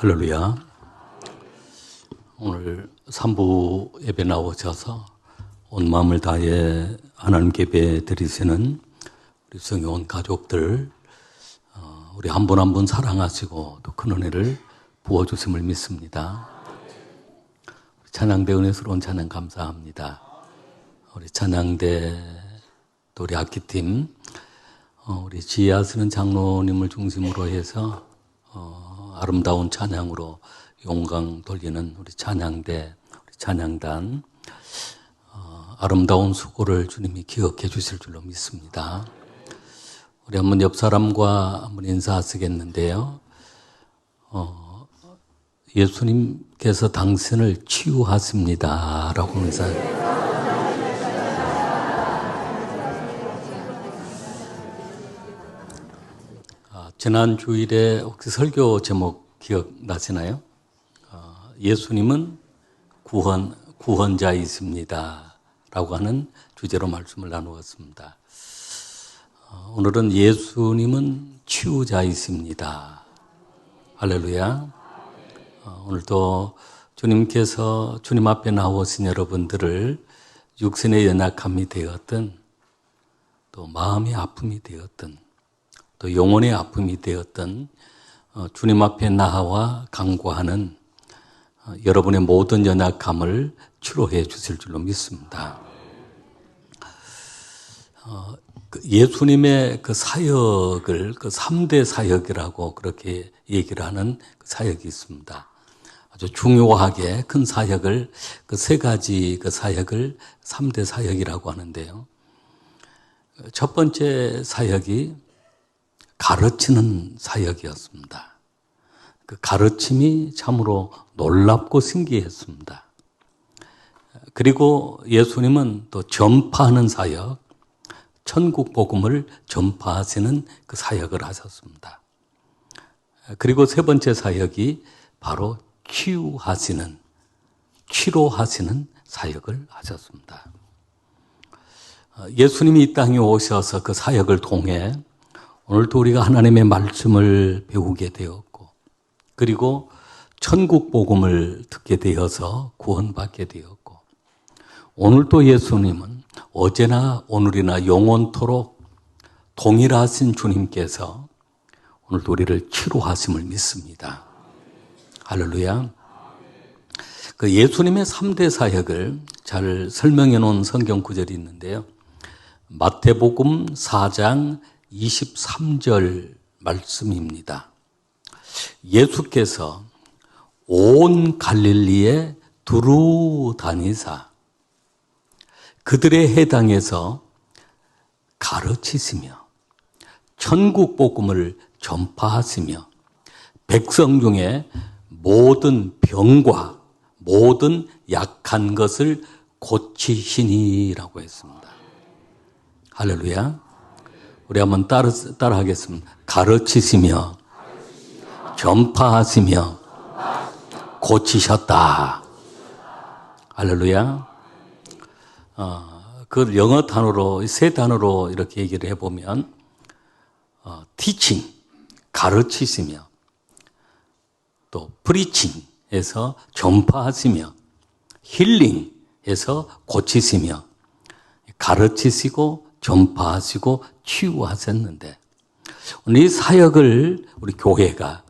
할렐루야. 오늘 3부 예배 나오셔서 온 마음을 다해 하나님께 예배 드리시는 우리 성의 온 가족들, 우리 한 분 한 분 사랑하시고 또 큰 은혜를 부어주심을 믿습니다. 찬양대 은혜스러운 찬양 감사합니다. 우리 찬양대 또 우리 악기팀, 우리 지혜하시는 장로님을 중심으로 해서 아름다운 찬양으로 영광 돌리는 우리 찬양대, 우리 찬양단, 아름다운 수고를 주님이 기억해 주실 줄로 믿습니다. 우리 한번 옆 사람과 한번 인사하시겠는데요. 예수님께서 당신을 치유하십니다. 라고 인사해요. 지난 주일에 혹시 설교 제목 기억나시나요? 예수님은 구원자이십니다. 라고 하는 주제로 말씀을 나누었습니다. 오늘은 예수님은 치유자이십니다. 할렐루야. 오늘도 주님께서 주님 앞에 나오신 여러분들을 육신의 연약함이 되었든 또 마음의 아픔이 되었든 또 영혼의 아픔이 되었던 주님 앞에 나와 간구하는 여러분의 모든 연약함을 치료해 주실 줄로 믿습니다. 예수님의 그 사역을 그 3대 사역이라고 그렇게 얘기를 하는 그 사역이 있습니다. 아주 중요하게 큰 사역을 그 세 가지 그 사역을 3대 사역이라고 하는데요. 첫 번째 사역이 가르치는 사역이었습니다. 그 가르침이 참으로 놀랍고 신기했습니다. 그리고 예수님은 또 전파하는 사역, 천국 복음을 전파하시는 그 사역을 하셨습니다. 그리고 세 번째 사역이 바로 치유하시는, 치료하시는 사역을 하셨습니다. 예수님이 이 땅에 오셔서 그 사역을 통해 오늘도 우리가 하나님의 말씀을 배우게 되었고, 그리고 천국 복음을 듣게 되어서 구원받게 되었고, 오늘도 예수님은 어제나 오늘이나 영원토록 동일하신 주님께서 오늘도 우리를 치료하심을 믿습니다. 할렐루야. 그 예수님의 3대 사역을 잘 설명해 놓은 성경 구절이 있는데요. 마태복음 4장 23절 말씀입니다. 예수께서 온 갈릴리에 두루 다니사 그들의 해당에서 가르치시며 천국 복음을 전파하시며 백성 중에 모든 병과 모든 약한 것을 고치시니라고 했습니다. 할렐루야. 우리 한번 따라 하겠습니다. 가르치시며 전파하시며 고치셨다. 할렐루야. 그 영어 단어로, 세 단어로 이렇게 얘기를 해보면, teaching, 가르치시며, 또 preaching 해서 전파하시며, healing 해서 고치시며, 가르치시고, 전파하시고, 치유하셨는데, 이 사역을 우리 교회가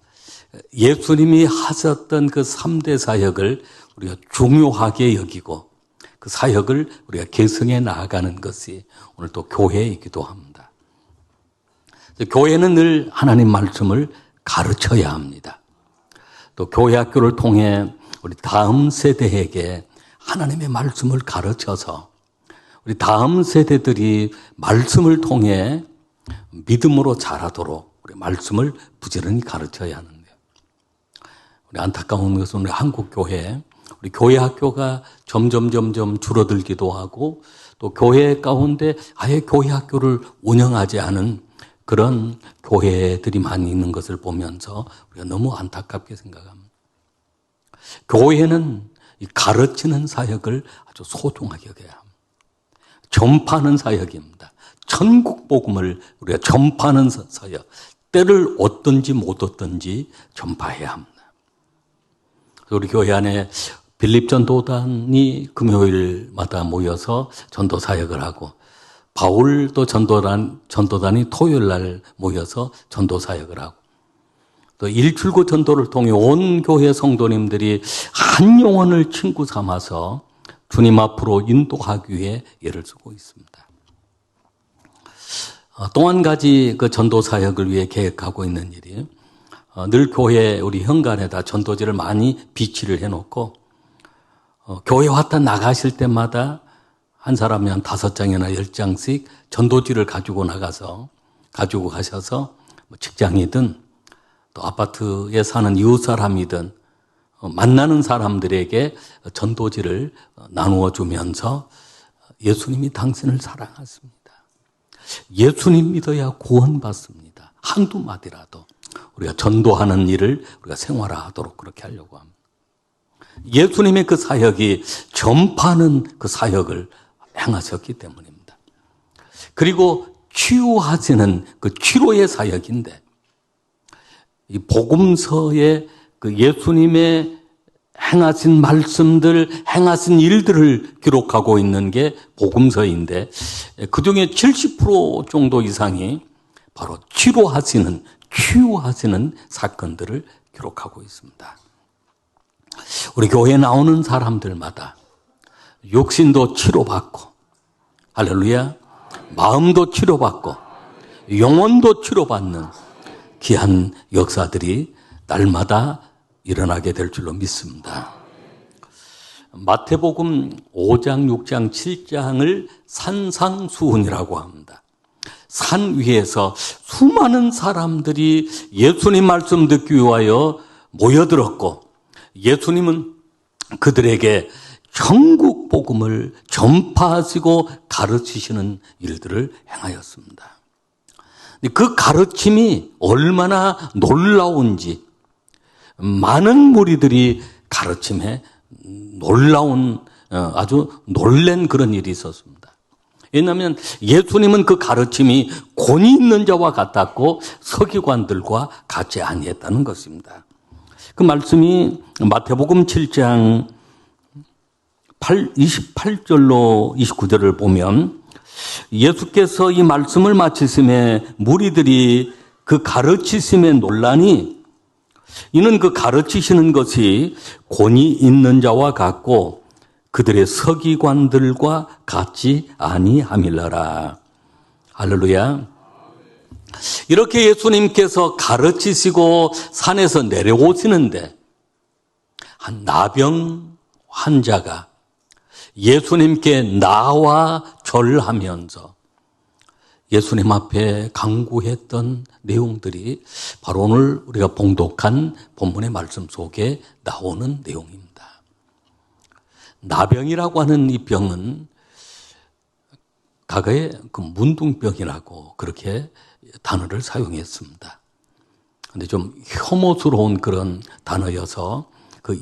예수님이 하셨던 그 3대 사역을 우리가 중요하게 여기고 그 사역을 우리가 계승해 나아가는 것이 오늘 또 교회이기도 합니다. 교회는 늘 하나님 말씀을 가르쳐야 합니다. 또 교회 학교를 통해 우리 다음 세대에게 하나님의 말씀을 가르쳐서 우리 다음 세대들이 말씀을 통해 믿음으로 자라도록 우리 말씀을 부지런히 가르쳐야 하는데요. 우리 안타까운 것은 우리 한국 교회, 우리 교회 학교가 점점 줄어들기도 하고 또 교회 가운데 아예 교회 학교를 운영하지 않은 그런 교회들이 많이 있는 것을 보면서 우리가 너무 안타깝게 생각합니다. 교회는 이 가르치는 사역을 아주 소중하게 여겨야 합니다. 전파하는 사역입니다. 천국 복음을 우리가 전파하는 사역, 때를 얻든지 못 얻든지 전파해야 합니다. 우리 교회 안에 빌립 전도단이 금요일마다 모여서 전도 사역을 하고, 바울도 전도단이 토요일 날 모여서 전도 사역을 하고, 또 일출구 전도를 통해 온 교회 성도님들이 한 영혼을 친구 삼아서 주님 앞으로 인도하기 위해 애를 쓰고 있습니다. 또 한 가지 그 전도 사역을 위해 계획하고 있는 일이, 늘 교회 우리 현관에다 전도지를 많이 비치를 해놓고, 교회 왔다 나가실 때마다 한 사람이 한 5장이나 10장씩 전도지를 가지고 가셔서 직장이든 또 아파트에 사는 이웃 사람이든 만나는 사람들에게 전도지를 나누어 주면서 예수님이 당신을 사랑하십니다. 예수님 믿어야 구원받습니다. 한두 마디라도 우리가 전도하는 일을 우리가 생활화하도록 그렇게 하려고 합니다. 예수님의 그 사역이 전파하는 그 사역을 행하셨기 때문입니다. 그리고 치유하시는 그 치료의 사역인데, 이 복음서에 그 예수님의 행하신 말씀들, 행하신 일들을 기록하고 있는 게 복음서인데, 그중에 70% 정도 이상이 바로 치유하시는 사건들을 기록하고 있습니다. 우리 교회에 나오는 사람들마다 육신도 치료받고, 할렐루야, 마음도 치료받고 영혼도 치료받는 귀한 역사들이 날마다 일어나게 될 줄로 믿습니다. 마태복음 5장, 6장, 7장을 산상수훈이라고 합니다. 산 위에서 수많은 사람들이 예수님 말씀 듣기 위하여 모여들었고, 예수님은 그들에게 천국 복음을 전파하시고 가르치시는 일들을 행하였습니다. 그 가르침이 얼마나 놀라운지, 많은 무리들이 가르침에 아주 놀란 그런 일이 있었습니다. 왜냐하면 예수님은 그 가르침이 권위 있는 자와 같았고 서기관들과 같지 아니했다는 것입니다. 그 말씀이 마태복음 7장 28절로 29절을 보면, 예수께서 이 말씀을 마치심에 무리들이 그 가르치심에 놀라니, 이는 그 가르치시는 것이 권위 있는 자와 같고 그들의 서기관들과 같지 아니함일러라. 할렐루야. 이렇게 예수님께서 가르치시고 산에서 내려오시는데, 한 나병 환자가 예수님께 나와 절하면서 예수님 앞에 간구했던 내용들이 바로 오늘 우리가 봉독한 본문의 말씀 속에 나오는 내용입니다. 나병이라고 하는 이 병은 과거에 그 문둥병이라고 그렇게 단어를 사용했습니다. 그런데 좀 혐오스러운 그런 단어여서 그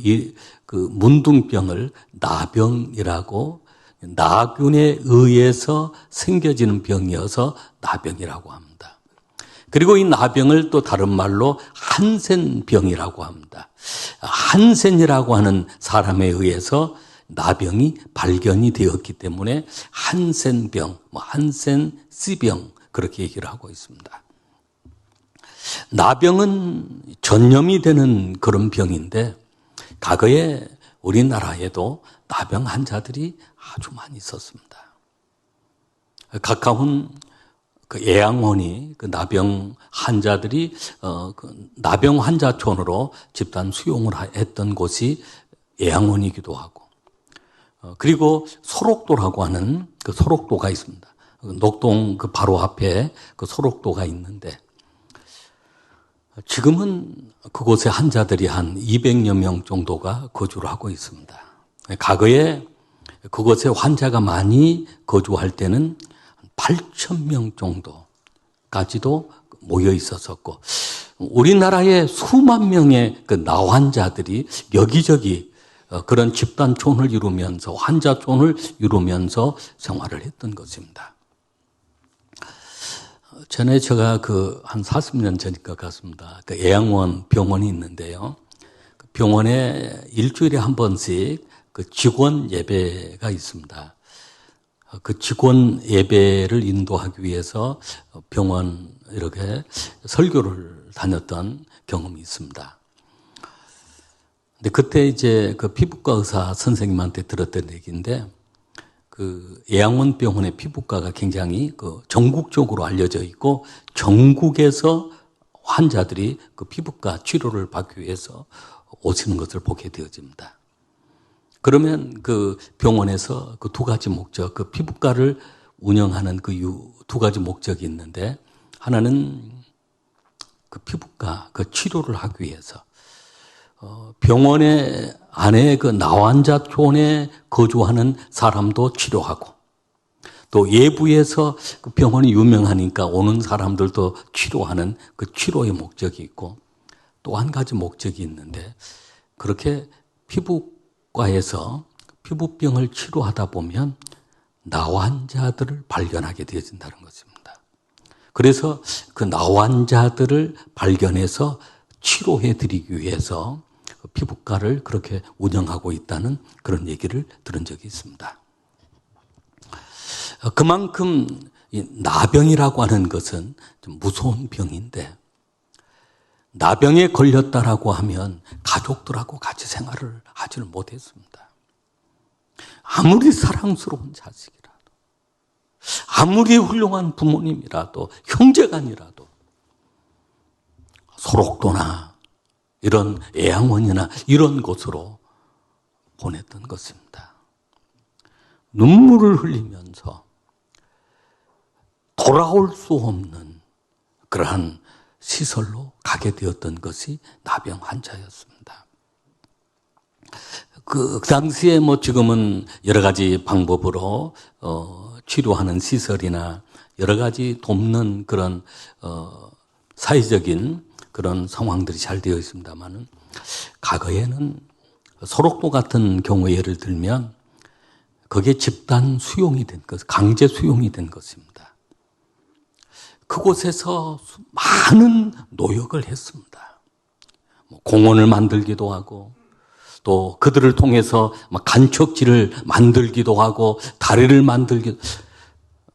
문둥병을 나병이라고, 나균에 의해서 생겨지는 병이어서 나병이라고 합니다. 그리고 이 나병을 또 다른 말로 한센병이라고 합니다. 한센이라고 하는 사람에 의해서 나병이 발견이 되었기 때문에 한센병, 한센C병 그렇게 얘기를 하고 있습니다. 나병은 전염이 되는 그런 병인데, 과거에 우리나라에도 나병 환자들이 아주 많이 있었습니다. 가까운 그 애양원이 그 나병 환자들이 그 나병 환자촌으로 집단 수용을 했던 곳이 애양원이기도 하고, 그리고 소록도라고 하는 그 소록도가 있습니다. 녹동 그 바로 앞에 그 소록도가 있는데, 지금은 그곳에 환자들이 한 200여 명 정도가 거주를 하고 있습니다. 과거에 그곳에 환자가 많이 거주할 때는 8,000명 정도까지도 모여 있었었고, 우리나라에 수만 명의 그 나환자들이 여기저기 그런 집단촌을 이루면서, 환자촌을 이루면서 생활을 했던 것입니다. 전에 제가 한 40년 전인가 같습니다. 그 애양원 병원이 있는데요. 병원에 일주일에 한 번씩 그 직원 예배가 있습니다. 그 직원 예배를 인도하기 위해서 병원 이렇게 설교를 다녔던 경험이 있습니다. 근데 그때 이제 그 피부과 의사 선생님한테 들었던 얘기인데, 그 예양원 병원의 피부과가 굉장히 그 전국적으로 알려져 있고, 전국에서 환자들이 그 피부과 치료를 받기 위해서 오시는 것을 보게 되어집니다. 그러면 그 병원에서 그 두 가지 목적, 그 피부과를 운영하는 그 두 가지 목적이 있는데, 하나는 그 피부과 그 치료를 하기 위해서 병원의 안에 그 나환자촌에 거주하는 사람도 치료하고, 또 외부에서 그 병원이 유명하니까 오는 사람들도 치료하는 그 치료의 목적이 있고, 또 한 가지 목적이 있는데, 그렇게 피부과에서 피부병을 치료하다 보면 나환자들을 발견하게 되어진다는 것입니다. 그래서 그 나환자들을 발견해서 치료해 드리기 위해서 피부과를 그렇게 운영하고 있다는 그런 얘기를 들은 적이 있습니다. 그만큼 이 나병이라고 하는 것은 좀 무서운 병인데, 나병에 걸렸다라고 하면 가족들하고 같이 생활을 하지를 못했습니다. 아무리 사랑스러운 자식이라도, 아무리 훌륭한 부모님이라도, 형제간이라도 소록도나 이런 애양원이나 이런 곳으로 보냈던 것입니다. 눈물을 흘리면서 돌아올 수 없는 그러한 시설로 가게 되었던 것이 나병 환자였습니다. 그 당시에 뭐 지금은 여러 가지 방법으로 치료하는 시설이나 여러 가지 돕는 그런 사회적인 그런 상황들이 잘 되어 있습니다만은, 과거에는 소록도 같은 경우에 예를 들면 그게 집단 수용이 된 것, 강제 수용이 된 것입니다. 그곳에서 많은 노력을 했습니다. 공원을 만들기도 하고, 또 그들을 통해서 간척지를 만들기도 하고, 다리를 만들기도,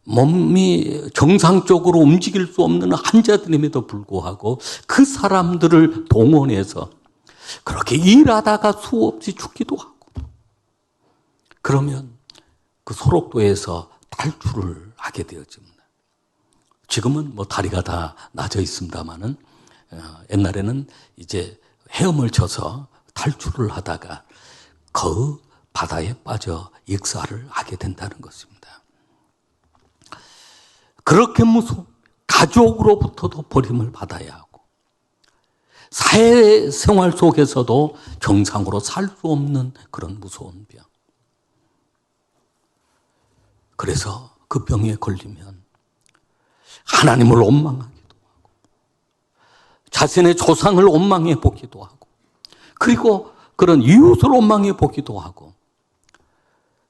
몸이 정상적으로 움직일 수 없는 환자들임에도 불구하고 그 사람들을 동원해서 그렇게 일하다가 수없이 죽기도 하고, 그러면 그 소록도에서 탈출을 하게 되어집니다. 지금은 뭐 다리가 다 나져 있습니다만은, 옛날에는 이제 헤엄을 쳐서 탈출을 하다가 그 바다에 빠져 익사를 하게 된다는 것입니다. 그렇게 무서운, 가족으로부터도 버림을 받아야 하고, 사회생활 속에서도 정상으로 살 수 없는 그런 무서운 병. 그래서 그 병에 걸리면 하나님을 원망하기도 하고, 자신의 조상을 원망해 보기도 하고, 그리고 그런 이웃을 원망해 보기도 하고,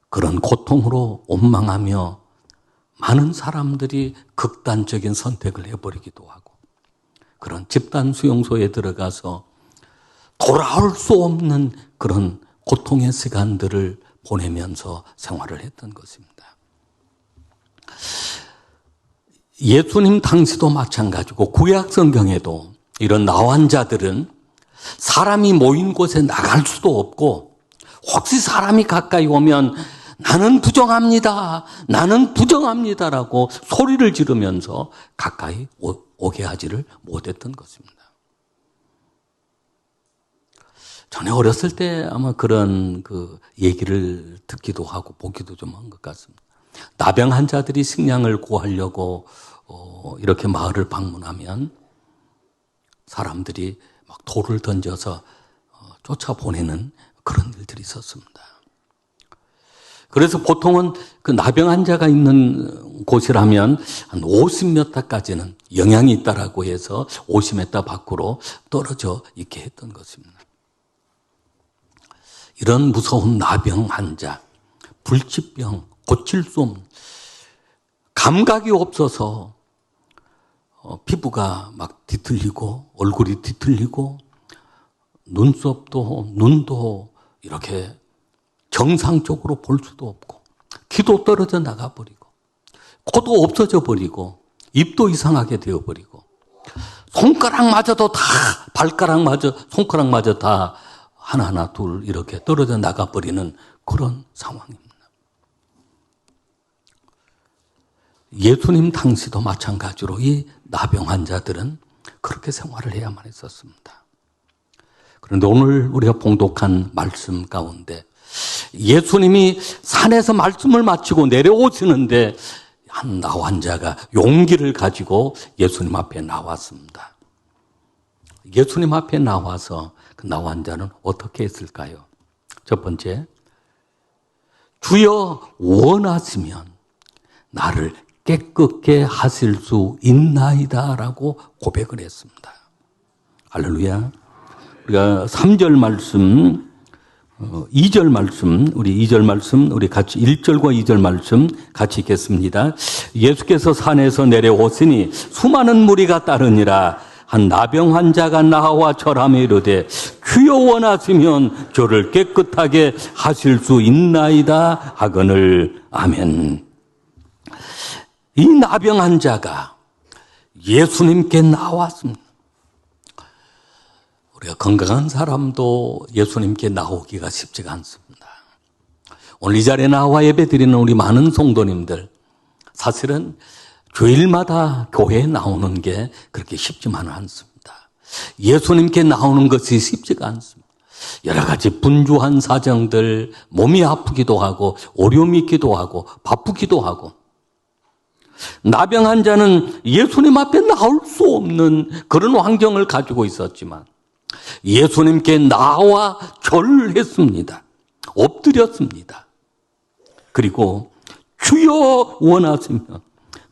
그런 고통으로 원망하며 많은 사람들이 극단적인 선택을 해버리기도 하고, 그런 집단 수용소에 들어가서 돌아올 수 없는 그런 고통의 시간들을 보내면서 생활을 했던 것입니다. 예수님 당시도 마찬가지고, 구약 성경에도 이런 나환자들은 사람이 모인 곳에 나갈 수도 없고, 혹시 사람이 가까이 오면 나는 부정합니다, 나는 부정합니다라고 소리를 지르면서 가까이 오게 하지를 못했던 것입니다. 전에 어렸을 때 아마 그런 그 얘기를 듣기도 하고 보기도 좀 한 것 같습니다. 나병 환자들이 식량을 구하려고 이렇게 마을을 방문하면 사람들이 막 돌을 던져서 쫓아보내는 그런 일들이 있었습니다. 그래서 보통은 그 나병 환자가 있는 곳이라면 한 50m까지는 영향이 있다라고 해서 50m 밖으로 떨어져 있게 했던 것입니다. 이런 무서운 나병 환자, 불치병, 고칠 수 없는, 감각이 없어서 피부가 막 뒤틀리고 얼굴이 뒤틀리고 눈도 이렇게 정상적으로 볼 수도 없고, 귀도 떨어져 나가버리고, 코도 없어져 버리고, 입도 이상하게 되어버리고, 손가락마저 다 하나하나 둘 이렇게 떨어져 나가버리는 그런 상황입니다. 예수님 당시도 마찬가지로 이 나병 환자들은 그렇게 생활을 해야만 했었습니다. 그런데 오늘 우리가 봉독한 말씀 가운데 예수님이 산에서 말씀을 마치고 내려오시는데 한 나 환자가 용기를 가지고 예수님 앞에 나왔습니다. 예수님 앞에 나와서 그 나 환자는 어떻게 했을까요? 첫 번째, 주여 원하시면 나를 깨끗게 하실 수 있나이다 라고 고백을 했습니다. 할렐루야. 우리가 3절 말씀, 2절 말씀, 우리 2절 말씀, 우리 같이 1절과 2절 말씀 같이 읽겠습니다. 예수께서 산에서 내려오시니 수많은 무리가 따르니라. 한 나병 환자가 나와 절하며 이르되 주여 원하시면 저를 깨끗하게 하실 수 있나이다 하거늘. 아멘. 이 나병 환자가 예수님께 나왔습니다. 우리가 건강한 사람도 예수님께 나오기가 쉽지가 않습니다. 오늘 이 자리에 나와 예배드리는 우리 많은 성도님들, 사실은 주일마다 교회에 나오는 게 그렇게 쉽지만은 않습니다. 예수님께 나오는 것이 쉽지가 않습니다. 여러 가지 분주한 사정들, 몸이 아프기도 하고 어려움이 있기도 하고 바쁘기도 하고, 나병 환자는 예수님 앞에 나올 수 없는 그런 환경을 가지고 있었지만 예수님께 나와 절했습니다. 엎드렸습니다. 그리고 주여 원하시면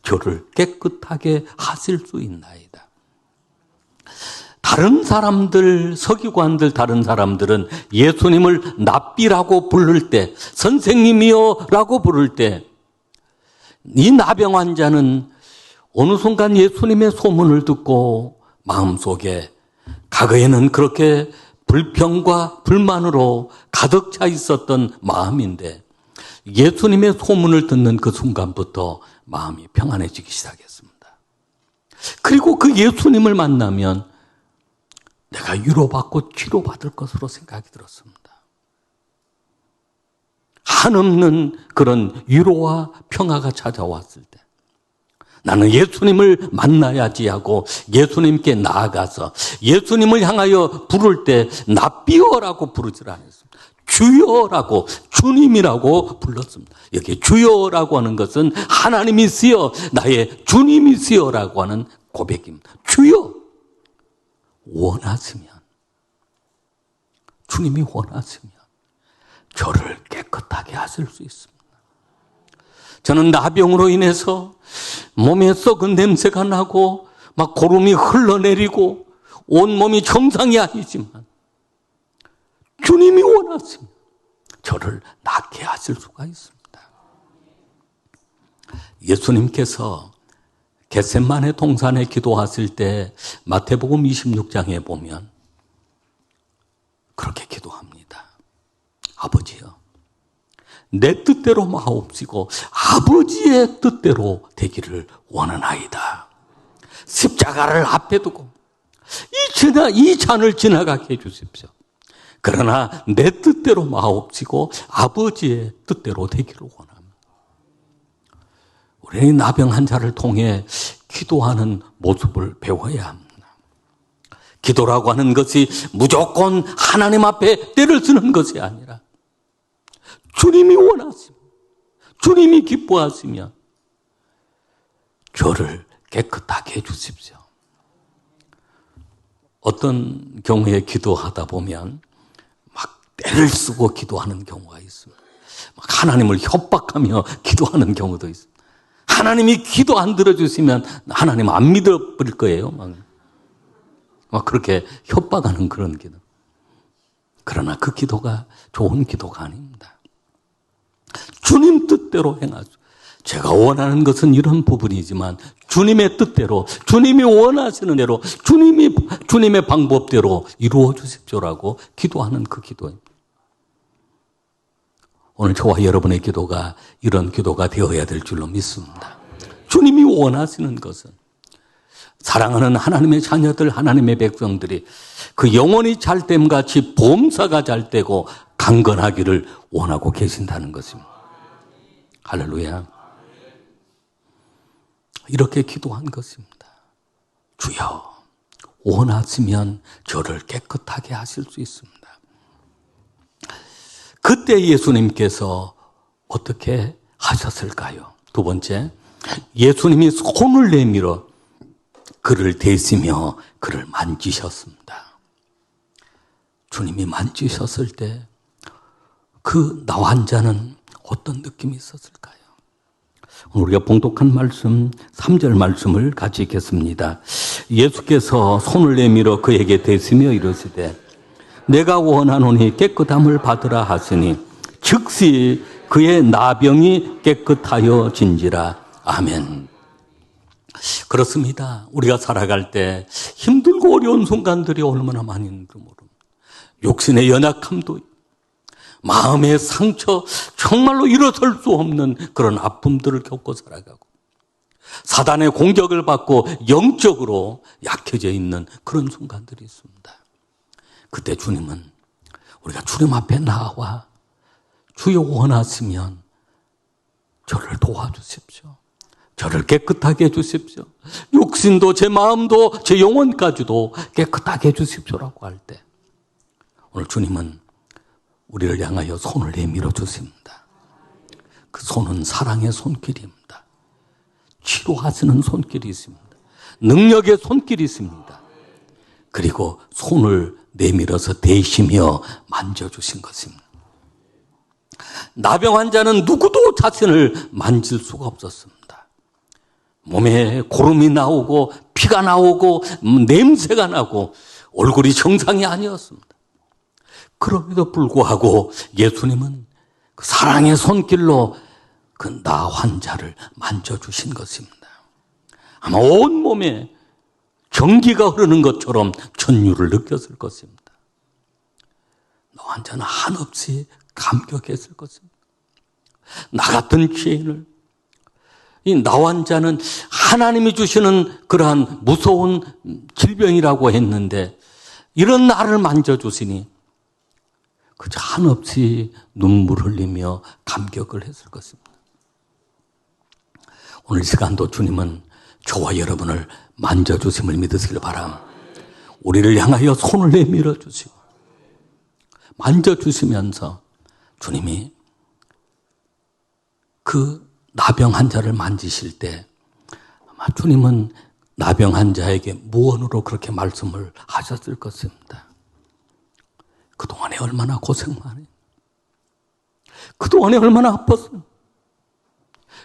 저를 깨끗하게 하실 수 있나이다. 다른 사람들, 서기관들, 다른 사람들은 예수님을 랍비라고 부를 때, 선생님이여 라고 부를 때, 이 나병 환자는 어느 순간 예수님의 소문을 듣고 마음속에 과거에는 그렇게 불평과 불만으로 가득 차 있었던 마음인데 예수님의 소문을 듣는 그 순간부터 마음이 평안해지기 시작했습니다. 그리고 그 예수님을 만나면 내가 위로받고 치료받을 것으로 생각이 들었습니다. 한없는 그런 위로와 평화가 찾아왔을 때 나는 예수님을 만나야지 하고 예수님께 나아가서 예수님을 향하여 부를 때 납비어라고 부르질 않았습니다. 주여라고, 주님이라고 불렀습니다. 여기 주여라고 하는 것은 하나님이시여, 나의 주님이시여라고 하는 고백입니다. 주여, 원하시면, 주님이 원하시면 저를 깨끗하게 하실 수 있습니다. 저는 나병으로 인해서 몸에 썩은 냄새가 나고 막 고름이 흘러내리고 온몸이 정상이 아니지만 주님이 원하시면 저를 낫게 하실 수가 있습니다. 예수님께서 겟세마네 동산에 기도하실 때 마태복음 26장에 보면 그렇게 기도합니다. 아버지여, 내 뜻대로 마옵시고 아버지의 뜻대로 되기를 원하나이다. 십자가를 앞에 두고 이 잔을 지나가게 해주십시오. 그러나 내 뜻대로 마옵시고 아버지의 뜻대로 되기를 원합니다. 우리는 나병 환자를 통해 기도하는 모습을 배워야 합니다. 기도라고 하는 것이 무조건 하나님 앞에 때를 쓰는 것이 아니라 주님이 원하시면, 주님이 기뻐하시면 저를 깨끗하게 해주십시오. 어떤 경우에 기도하다 보면 막 때를 쓰고 기도하는 경우가 있습니다. 막 하나님을 협박하며 기도하는 경우도 있습니다. 하나님이 기도 안 들어주시면 하나님 안 믿어버릴 거예요. 막 그렇게 협박하는 그런 기도. 그러나 그 기도가 좋은 기도가 아닙니다. 주님 뜻대로 행하소. 제가 원하는 것은 이런 부분이지만 주님의 뜻대로, 주님이 원하시는 대로, 주님의 방법대로 이루어 주십시오라고 기도하는 그 기도입니다. 오늘 저와 여러분의 기도가 이런 기도가 되어야 될 줄로 믿습니다. 주님이 원하시는 것은 사랑하는 하나님의 자녀들, 하나님의 백성들이 그 영혼이 잘됨 같이 범사가 잘되고 강건하기를 원하고 계신다는 것입니다. 할렐루야. 이렇게 기도한 것입니다. 주여, 원하시면 저를 깨끗하게 하실 수 있습니다. 그때 예수님께서 어떻게 하셨을까요? 두 번째, 예수님이 손을 내밀어 그를 대시며 그를 만지셨습니다. 주님이 만지셨을 때 그 나 환자는 어떤 느낌이 있었을까요? 우리가 봉독한 말씀 3절 말씀을 같이 읽겠습니다. 예수께서 손을 내밀어 그에게 대시며 이르시되 내가 원하노니 깨끗함을 받으라 하시니 즉시 그의 나병이 깨끗하여 진지라. 아멘. 그렇습니다. 우리가 살아갈 때 힘들고 어려운 순간들이 얼마나 많이 있는지 모릅니다. 육신의 연약함도 있고 마음의 상처, 정말로 일어설 수 없는 그런 아픔들을 겪고 살아가고 사단의 공격을 받고 영적으로 약해져 있는 그런 순간들이 있습니다. 그때 주님은 우리가 주님 앞에 나와 주여 원하시면 저를 도와주십시오. 저를 깨끗하게 해주십시오. 육신도 제 마음도 제 영혼까지도 깨끗하게 해주십시오라고 할 때 오늘 주님은 우리를 향하여 손을 내밀어 주십니다. 그 손은 사랑의 손길입니다. 치료하시는 손길이 있습니다. 능력의 손길이 있습니다. 그리고 손을 내밀어서 대시며 만져주신 것입니다. 나병 환자는 누구도 자신을 만질 수가 없었습니다. 몸에 고름이 나오고 피가 나오고 냄새가 나고 얼굴이 정상이 아니었습니다. 그럼에도 불구하고 예수님은 그 사랑의 손길로 그 나 환자를 만져주신 것입니다. 아마 온몸에 전기가 흐르는 것처럼 전율을 느꼈을 것입니다. 나 환자는 한없이 감격했을 것입니다. 나 같은 죄인을, 이 나 환자는 하나님이 주시는 그러한 무서운 질병이라고 했는데 이런 나를 만져주시니 그저 한없이 눈물 흘리며 감격을 했을 것입니다. 오늘 이 시간도 주님은 저와 여러분을 만져주심을 믿으시길 바랍니다. 우리를 향하여 손을 내밀어 주시고 만져주시면서 주님이 그 나병 환자를 만지실 때 아마 주님은 나병 환자에게 무언으로 그렇게 말씀을 하셨을 것입니다. 그동안에 얼마나 고생 많이, 그동안에 얼마나 아팠어,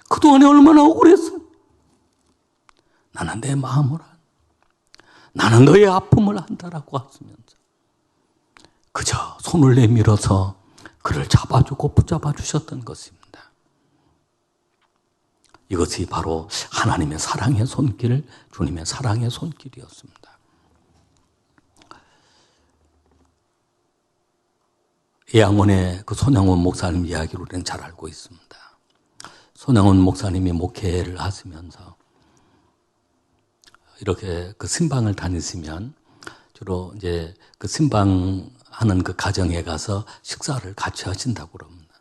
그동안에 얼마나 억울했어. 나는 내 마음을 나는 너의 아픔을 안다라고 하시면서 그저 손을 내밀어서 그를 잡아주고 붙잡아 주셨던 것입니다. 이것이 바로 하나님의 사랑의 손길, 주님의 사랑의 손길이었습니다. 예양원의 그 손양원 목사님 이야기를 우리는 잘 알고 있습니다. 손양원 목사님이 목회를 하시면서 이렇게 그 신방을 다니시면 주로 이제 그 신방하는 그 가정에 가서 식사를 같이 하신다고 그럽니다.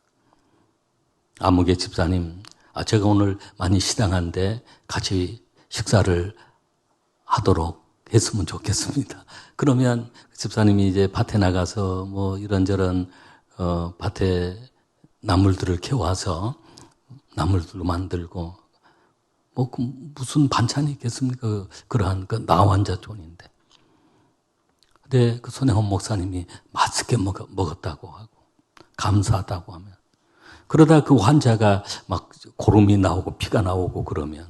아무개 집사님, 제가 오늘 많이 시당한데 같이 식사를 하도록 했으면 좋겠습니다. 그러면 집사님이 이제 밭에 나가서 뭐 이런저런 밭에 나물들을 캐와서 나물들로 만들고 뭐 무슨 반찬이 있겠습니까? 그러한 그 나환자촌인데. 근데 그 손혜원 목사님이 맛있게 먹었다고 하고 감사하다고 하면 그러다 그 환자가 막 고름이 나오고 피가 나오고 그러면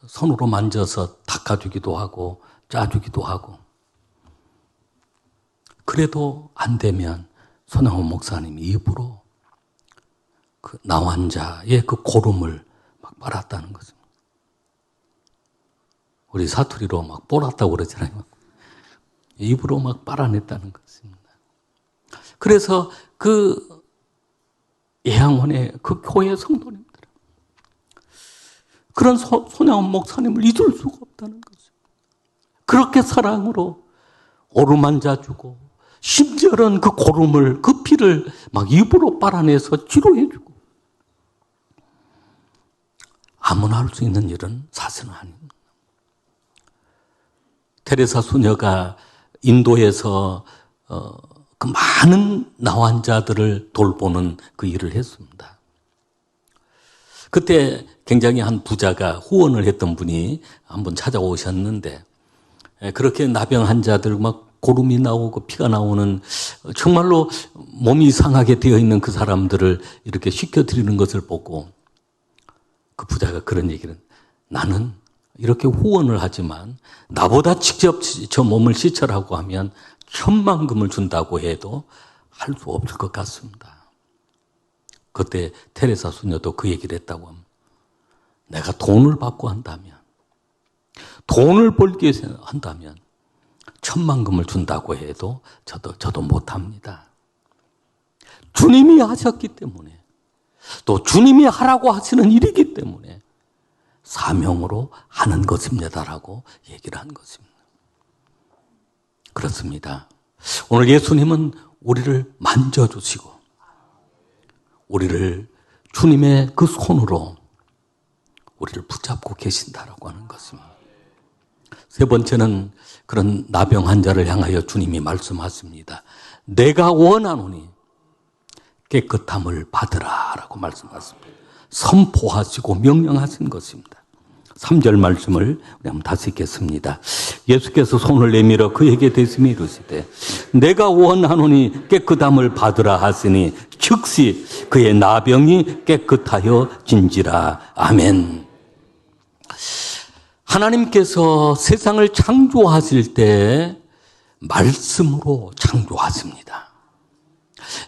손으로 만져서 닦아주기도 하고 짜주기도 하고 그래도 안 되면 손혜원 목사님이 입으로 그 나환자의 그 고름을 빨았다는 거죠. 우리 사투리로 막 빨았다고 그러잖아요. 입으로 막 빨아냈다는 것입니다. 그래서 그 예양원의 그 교회 성도님들, 그런 손양원 목사님을 잊을 수가 없다는 거죠. 그렇게 사랑으로 오르만자주고, 심지어는 그 고름을, 그 피를 막 입으로 빨아내서 치료해주고, 아무나 할 수 있는 일은 사실은 아닙니다. 테레사 수녀가 인도에서 그 많은 나환자들을 돌보는 그 일을 했습니다. 그때 굉장히 한 부자가 후원을 했던 분이 한번 찾아오셨는데, 그렇게 나병 환자들 막 고름이 나오고 피가 나오는 정말로 몸이 이상하게 되어 있는 그 사람들을 이렇게 시켜드리는 것을 보고 그 부자가 그런 얘기를, 나는 이렇게 후원을 하지만 나보다 직접 저 몸을 시찰하고 하면 10,000,000금을 준다고 해도 할 수 없을 것 같습니다. 그때 테레사 수녀도 그 얘기를 했다고 합니다. 내가 돈을 받고 한다면, 돈을 벌기 위해서 한다면 10,000,000금을 준다고 해도 저도 못합니다. 주님이 하셨기 때문에, 또 주님이 하라고 하시는 일이기 때문에 사명으로 하는 것입니다라고 얘기를 한 것입니다. 그렇습니다. 오늘 예수님은 우리를 만져주시고 우리를 주님의 그 손으로 우리를 붙잡고 계신다라고 하는 것입니다. 세 번째는 그런 나병 환자를 향하여 주님이 말씀하십니다. 내가 원하노니 깨끗함을 받으라라고 말씀하십니다. 선포하시고 명령하신 것입니다. 3절 말씀을 우리 한번 다시 읽겠습니다. 예수께서 손을 내밀어 그에게 대심히 이르시되 내가 원하노니 깨끗함을 받으라 하시니 즉시 그의 나병이 깨끗하여 진지라. 아멘. 하나님께서 세상을 창조하실 때 말씀으로 창조하십니다.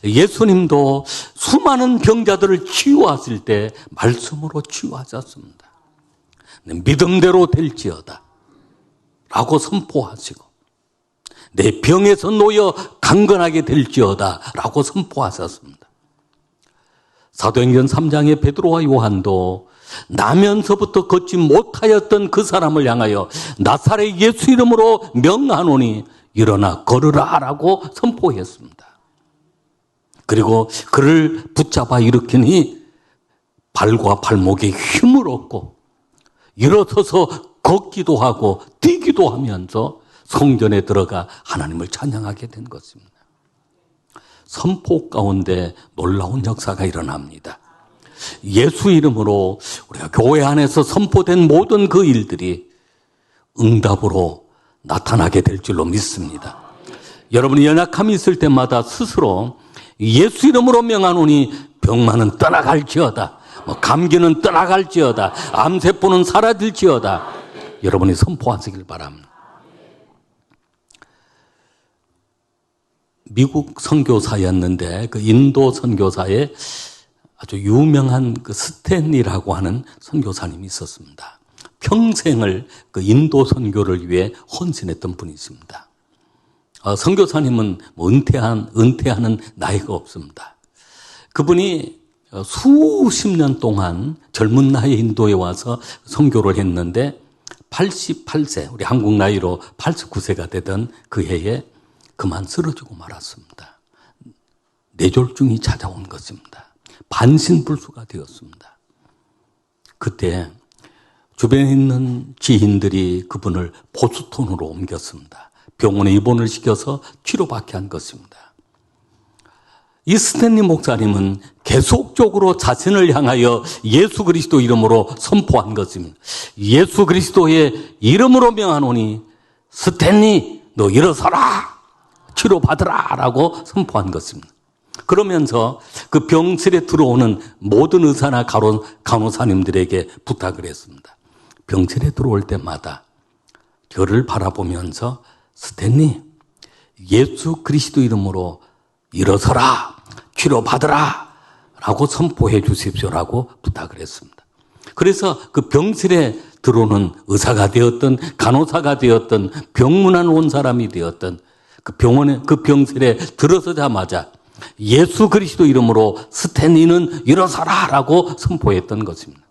예수님도 수많은 병자들을 치유하실 때 말씀으로 치유하셨습니다. 믿음대로 될지어다 라고 선포하시고, 내 병에서 놓여 강건하게 될지어다 라고 선포하셨습니다. 사도행전 3장의 베드로와 요한도 나면서부터 걷지 못하였던 그 사람을 향하여 나사렛 예수 이름으로 명하노니 일어나 걸으라 라고 선포했습니다. 그리고 그를 붙잡아 일으키니 발과 발목에 힘을 얻고 일어서서 걷기도 하고 뛰기도 하면서 성전에 들어가 하나님을 찬양하게 된 것입니다. 선포 가운데 놀라운 역사가 일어납니다. 예수 이름으로 우리가 교회 안에서 선포된 모든 그 일들이 응답으로 나타나게 될 줄로 믿습니다. 여러분이 연약함이 있을 때마다 스스로 예수 이름으로 명하노니 병만은 떠나갈지어다, 감기는 떠나갈지어다, 암세포는 사라질지어다, 여러분이 선포하시길 바랍니다. 미국 선교사였는데 그 인도 선교사에 아주 유명한 그 스탠리라고 하는 선교사님이 있었습니다. 평생을 그 인도 선교를 위해 헌신했던 분이십니다. 선교사님은 은퇴하는 나이가 없습니다. 그분이 수십 년 동안 젊은 나이에 인도에 와서 선교를 했는데 88세, 우리 한국 나이로 89세가 되던 그 해에 그만 쓰러지고 말았습니다. 뇌졸중이 찾아온 것입니다. 반신불수가 되었습니다. 그때 주변에 있는 지인들이 그분을 보스턴으로 옮겼습니다. 병원에 입원을 시켜서 치료받게 한 것입니다. 이 스탠리 목사님은 계속적으로 자신을 향하여 예수 그리스도 이름으로 선포한 것입니다. 예수 그리스도의 이름으로 명하노니 스탠리 너 일어서라, 치료받으라 라고 선포한 것입니다. 그러면서 그 병실에 들어오는 모든 의사나 간호사님들에게 부탁을 했습니다. 병실에 들어올 때마다 저를 바라보면서 스탠리, 예수 그리스도 이름으로 일어서라, 치료받으라 라고 선포해 주십시오라고 부탁을 했습니다. 그래서 그 병실에 들어오는 의사가 되었던 간호사가 되었던 병문안 온 사람이 되었던 그 병원에 그 병실에 들어서자마자 예수 그리스도 이름으로 스탠리는 일어서라라고 선포했던 것입니다.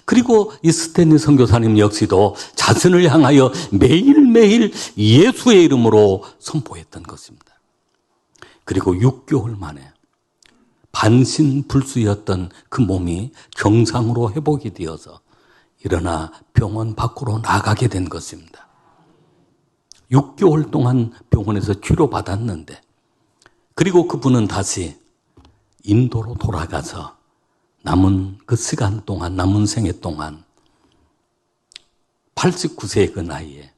그리고 이 스탠리 선교사님 역시도 자신을 향하여 매일매일 예수의 이름으로 선포했던 것입니다. 그리고 6개월 만에 반신불수였던 그 몸이 정상으로 회복이 되어서 일어나 병원 밖으로 나가게 된 것입니다. 6개월 동안 병원에서 치료받았는데 그리고 그분은 다시 인도로 돌아가서 남은 그 시간 동안, 남은 생애 동안 89세의 그 나이에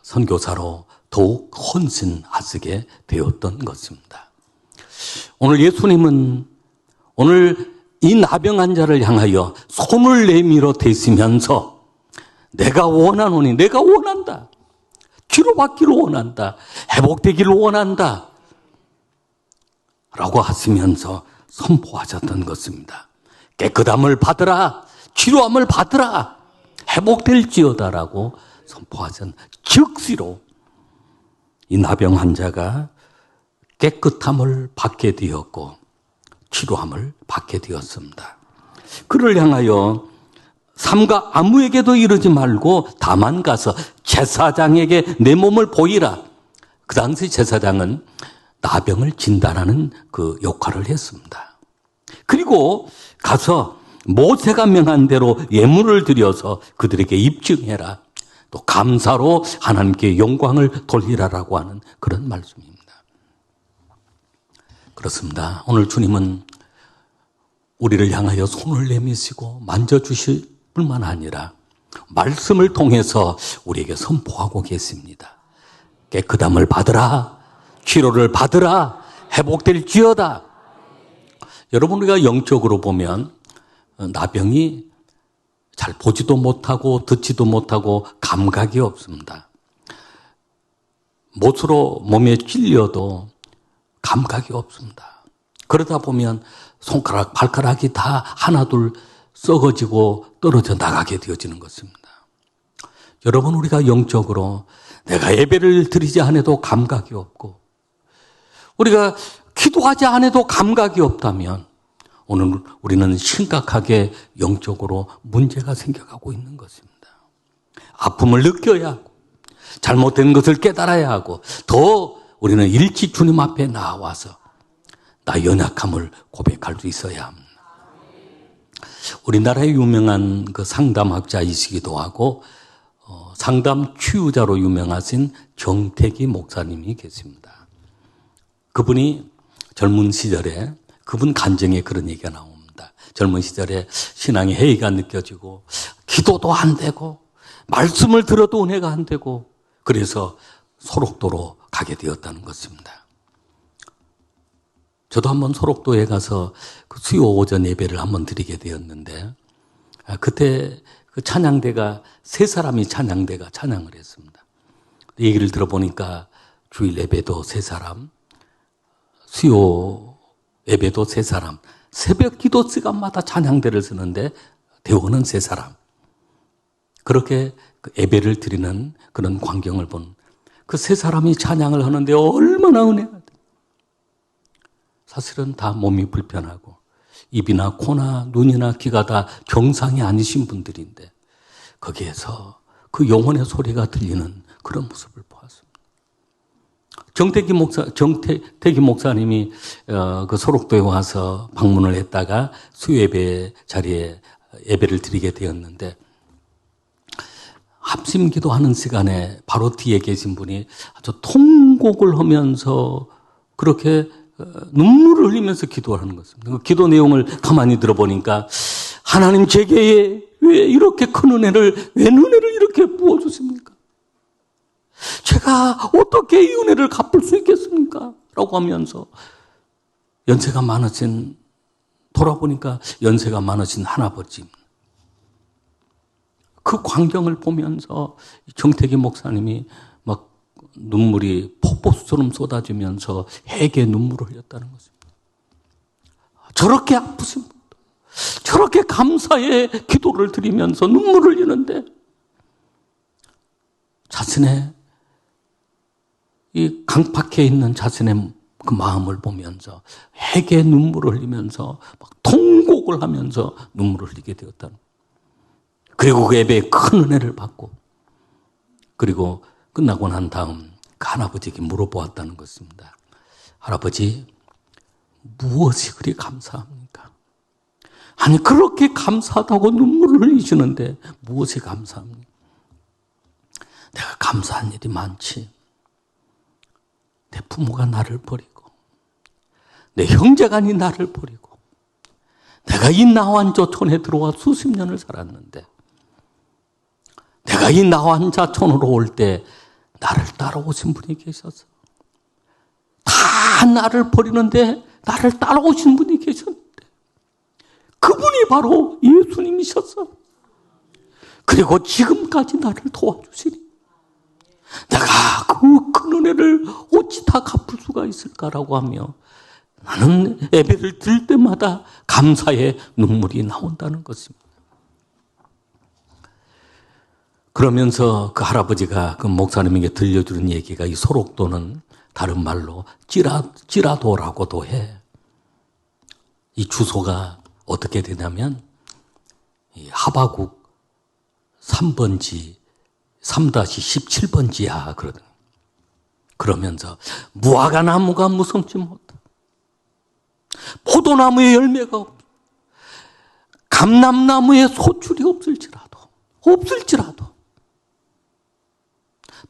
선교사로 더욱 헌신하시게 되었던 것입니다. 오늘 예수님은 오늘 이 나병 환자를 향하여 손을 내밀어 대시면서 내가 원하노니, 내가 원한다. 치료받기를 원한다. 회복되기를 원한다. 라고 하시면서 선포하셨던 것입니다. 깨끗함을 받으라. 치료함을 받으라. 회복될지어다라고 선포하신 즉시로 이 나병 환자가 깨끗함을 받게 되었고 치료함을 받게 되었습니다. 그를 향하여 삼가 아무에게도 이르지 말고 다만 가서 제사장에게 내 몸을 보이라. 그 당시 제사장은 나병을 진단하는 그 역할을 했습니다. 그리고 가서 모세가 명한 대로 예물을 드려서 그들에게 입증해라. 또 감사로 하나님께 영광을 돌리라라고 하는 그런 말씀입니다. 그렇습니다. 오늘 주님은 우리를 향하여 손을 내미시고 만져주실 뿐만 아니라 말씀을 통해서 우리에게 선포하고 계십니다. 깨끗함을 받으라. 치료를 받으라. 회복될지어다. 여러분, 우리가 영적으로 보면 나병이 잘 보지도 못하고 듣지도 못하고 감각이 없습니다. 못으로 몸에 찔려도 감각이 없습니다. 그러다 보면 손가락, 발가락이 다 하나둘 썩어지고 떨어져 나가게 되어지는 것입니다. 여러분, 우리가 영적으로 내가 예배를 드리지 않아도 감각이 없고 우리가 기도하지 않아도 감각이 없다면 오늘 우리는 심각하게 영적으로 문제가 생겨가고 있는 것입니다. 아픔을 느껴야 하고 잘못된 것을 깨달아야 하고 더 우리는 일찍 주님 앞에 나와서 나 연약함을 고백할 수 있어야 합니다. 우리나라의 유명한 그 상담학자이시기도 하고 상담 치유자로 유명하신 정태기 목사님이 계십니다. 그분이 젊은 시절에 그분 간증에 그런 얘기가 나옵니다. 젊은 시절에 신앙의 해이가 느껴지고 기도도 안 되고 말씀을 들어도 은혜가 안 되고 그래서 소록도로 가게 되었다는 것입니다. 저도 한번 소록도에 가서 그 수요 오전 예배를 한번 드리게 되었는데 그때 그 찬양대가 세 사람이 찬양을 했습니다. 얘기를 들어보니까 주일 예배도 세 사람, 수요 예배도 세 사람, 새벽 기도 시간마다 찬양대를 쓰는데 대원은 세 사람. 그렇게 그 예배를 드리는 그런 광경을 본 그 세 사람이 찬양을 하는데 얼마나 은혜가 돼. 사실은 다 몸이 불편하고 입이나 코나 눈이나 귀가 다 정상이 아니신 분들인데 거기에서 그 영혼의 소리가 들리는 그런 모습을 보았습니다. 정태기 목사님이 그 소록도에 와서 방문을 했다가 수요예배 자리에 예배를 드리게 되었는데 합심기도 하는 시간에 바로 뒤에 계신 분이 아주 통곡을 하면서 그렇게 눈물을 흘리면서 기도를 하는 것입니다. 그 기도 내용을 가만히 들어보니까 하나님 제게 왜 이렇게 큰 은혜를, 왜 은혜를 이렇게 부어주십니까? 제가 어떻게 이 은혜를 갚을 수 있겠습니까? 라고 하면서 연세가 많으신, 돌아보니까 연세가 많으신 할아버지. 그 광경을 보면서 정태기 목사님이 막 눈물이 폭포수처럼 쏟아지면서 해게 눈물을 흘렸다는 것입니다. 저렇게 아프신 분도, 저렇게 감사의 기도를 드리면서 눈물을 흘리는데 자신의 이 강팍해 있는 자신의 그 마음을 보면서 회개의 눈물을 흘리면서 막 통곡을 하면서 눈물을 흘리게 되었다는, 그리고 그 예배에 큰 은혜를 받고, 그리고 끝나고 난 다음 그 할아버지에게 물어보았다는 것입니다. 할아버지, 무엇이 그리 감사합니까? 아니, 그렇게 감사하다고 눈물을 흘리시는데 무엇이 감사합니까? 내가 감사한 일이 많지. 내 부모가 나를 버리고, 내 형제간이 나를 버리고, 내가 이 나완저촌에 들어와 수십 년을 살았는데, 내가 이 나완자촌으로 올 때 나를 따라오신 분이 계셔서, 다 나를 버리는데 나를 따라오신 분이 계셨는데, 그분이 바로 예수님이셨어. 그리고 지금까지 나를 도와주시니 내가 그 큰 은혜를 어찌 다 갚을 수가 있을까라고 하며 나는 예배를 드릴 때마다 감사의 눈물이 나온다는 것입니다. 그러면서 그 할아버지가 그 목사님에게 들려주는 얘기가, 이 소록도는 다른 말로 찌라도라고도 해. 이 주소가 어떻게 되냐면 이 하바국 3번지 3-17번지야 그러거든. 그러면서 무화과 나무가 무성치 못하다. 포도나무에 열매가 없다. 감람나무에 소출이 없을지라도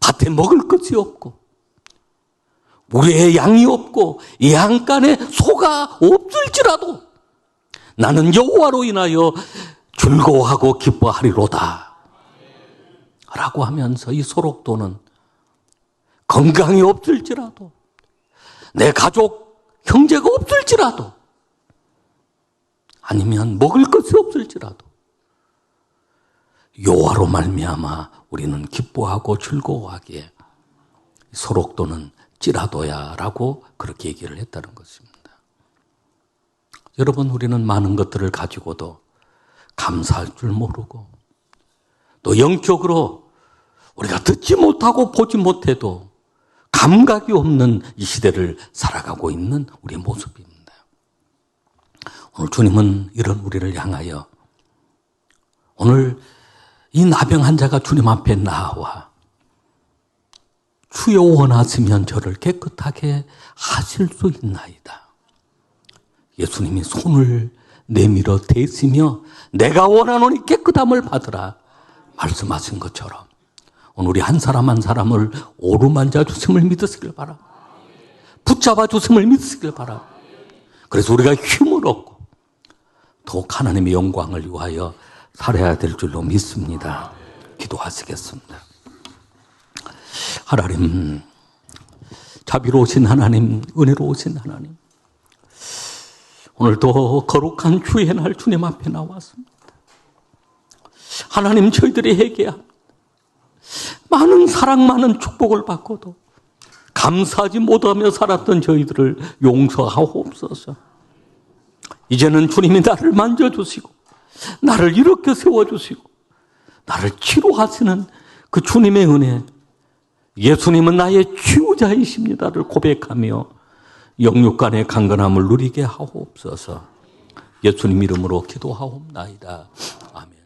밭에 먹을 것이 없고 우리의 양이 없고 양간에 소가 없을지라도 나는 여호와로 인하여 즐거워하고 기뻐하리로다 라고 하면서 이 소록도는 건강이 없을지라도, 내 가족 형제가 없을지라도, 아니면 먹을 것이 없을지라도 여호와로 말미암아 우리는 기뻐하고 즐거워하기에 소록도는 찌라도야라고 그렇게 얘기를 했다는 것입니다. 여러분, 우리는 많은 것들을 가지고도 감사할 줄 모르고, 또 영적으로 우리가 듣지 못하고 보지 못해도 감각이 없는 이 시대를 살아가고 있는 우리의 모습입니다. 오늘 주님은 이런 우리를 향하여, 오늘 이 나병 환자가 주님 앞에 나와 주여 원하시면 저를 깨끗하게 하실 수 있나이다. 예수님이 손을 내밀어 대시며 내가 원하노니 깨끗함을 받으라 말씀하신 것처럼 오늘 우리 한 사람 한 사람을 오르만져 주심을 믿으시길 바라. 붙잡아 주심을 믿으시길 바라. 그래서 우리가 힘을 얻고 더욱 하나님의 영광을 위하여 살아야 될 줄로 믿습니다. 기도하시겠습니다. 하나님, 자비로우신 하나님, 은혜로우신 하나님, 오늘도 거룩한 주의 날 주님 앞에 나왔습니다. 하나님, 저희들이 회개합니다. 많은 사랑, 많은 축복을 받고도 감사하지 못하며 살았던 저희들을 용서하옵소서. 이제는 주님이 나를 만져주시고 나를 이렇게 세워주시고 나를 치료하시는 그 주님의 은혜, 예수님은 나의 치유자이십니다를 고백하며 영육간의 강건함을 누리게 하옵소서. 예수님 이름으로 기도하옵나이다. 아멘.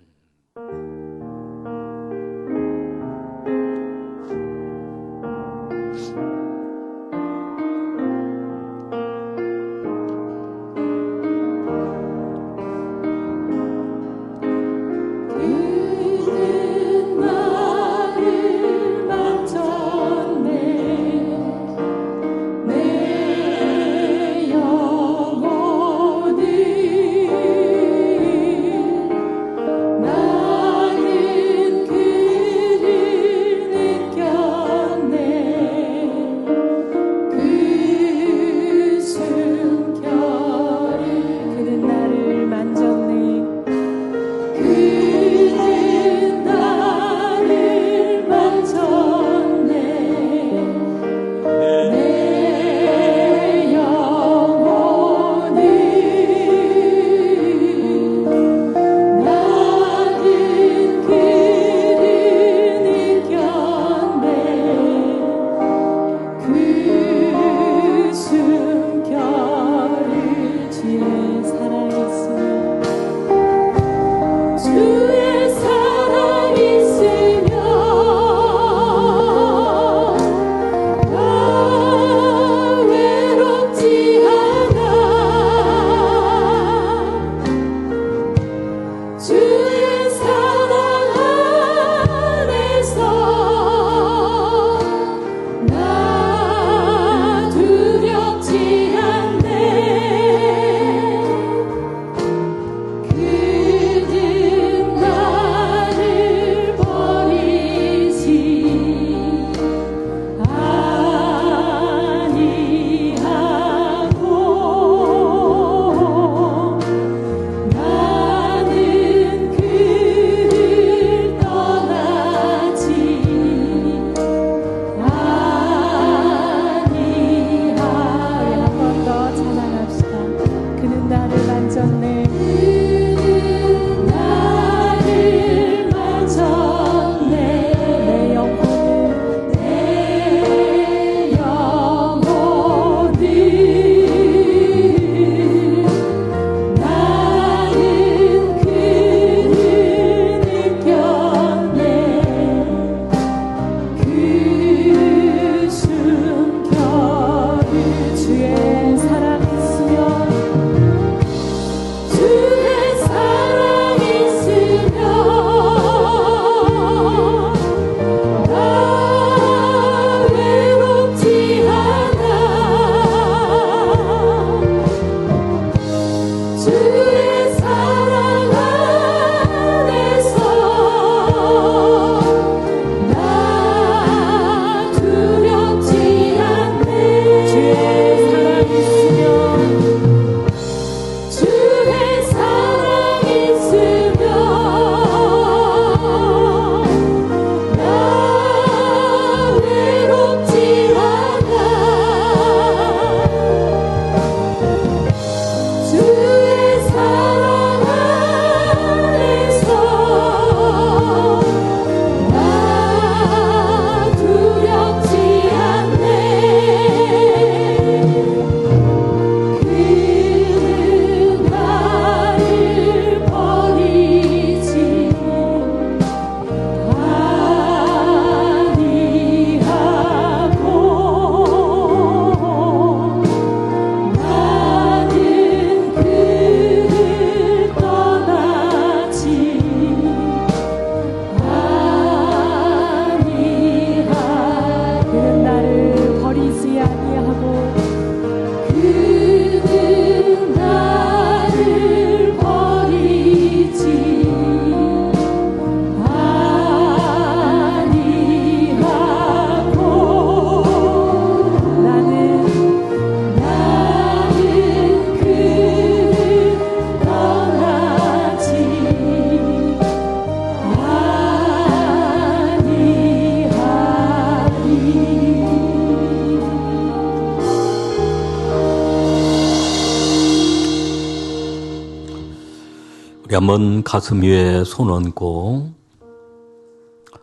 우리 한번 가슴 위에 손 얹고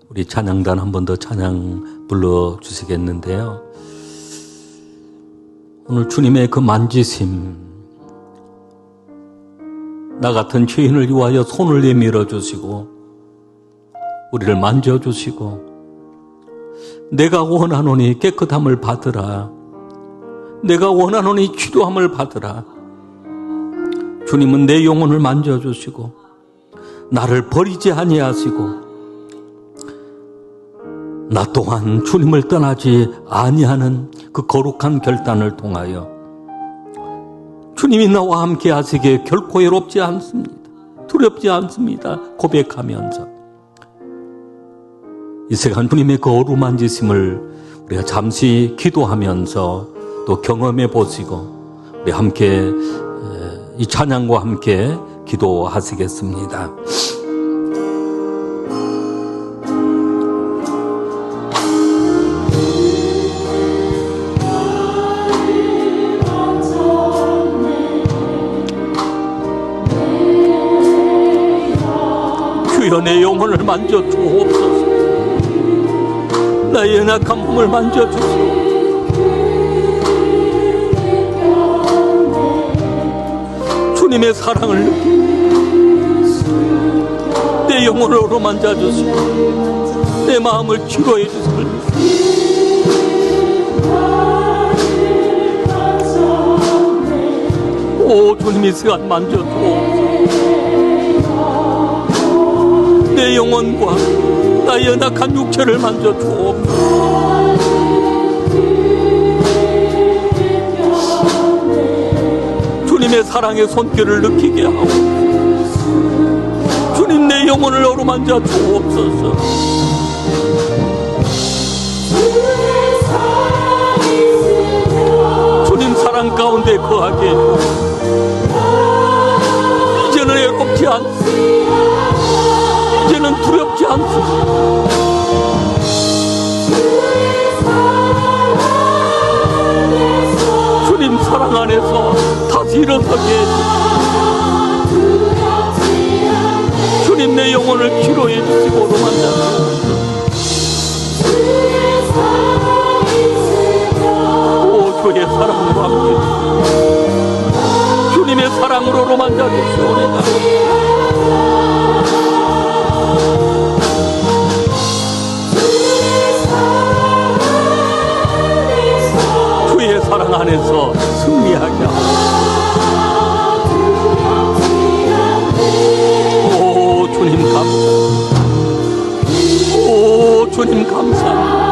우리 찬양단 한 번 더 찬양 불러주시겠는데요. 오늘 주님의 그 만지심, 나 같은 죄인을 위하여 손을 내밀어 주시고 우리를 만져주시고 내가 원하노니 깨끗함을 받으라, 내가 원하노니 치료함을 받으라. 주님은 내 영혼을 만져주시고 나를 버리지 아니하시고 나 또한 주님을 떠나지 아니하는 그 거룩한 결단을 통하여 주님이 나와 함께 하시기에 결코 외롭지 않습니다. 두렵지 않습니다. 고백하면서 이 시간 주님의 그 어루만지심을 우리가 잠시 기도하면서 또 경험해 보시고 우리 함께 이 찬양과 함께 기도하시겠습니다. 주여 내 영혼을 만져 주옵소서. 나의 연약한 몸을 만져 주시옵소서. 주님의 사랑을 느끼고 내 영혼을 어루만져 주시고 내 마음을 치료해 주시고 오 주님 이 시간 만져 주옵소서. 내 영혼과 나의 연약한 육체를 만져 주옵소서. 주님의 사랑의 손길을 느끼게 하고 주님 내 영혼을 어루만져 주옵소서. 주님 사랑 가운데 거하게 이제는 외롭지 않습니다. 이제는 두렵지 않습니다. 주님 사랑 안에서 다시 일어서게 해주시고 주님 내 영혼을 치료해 주시고 어루만져 주옵소서. 오 주의 사랑으로 함께 주님의 사랑으로 어루만져 주시오네가. 주의 사랑 안에서 승리하게 하옵소서. 오 주님 감사합니다. 오 주님 감사합니다.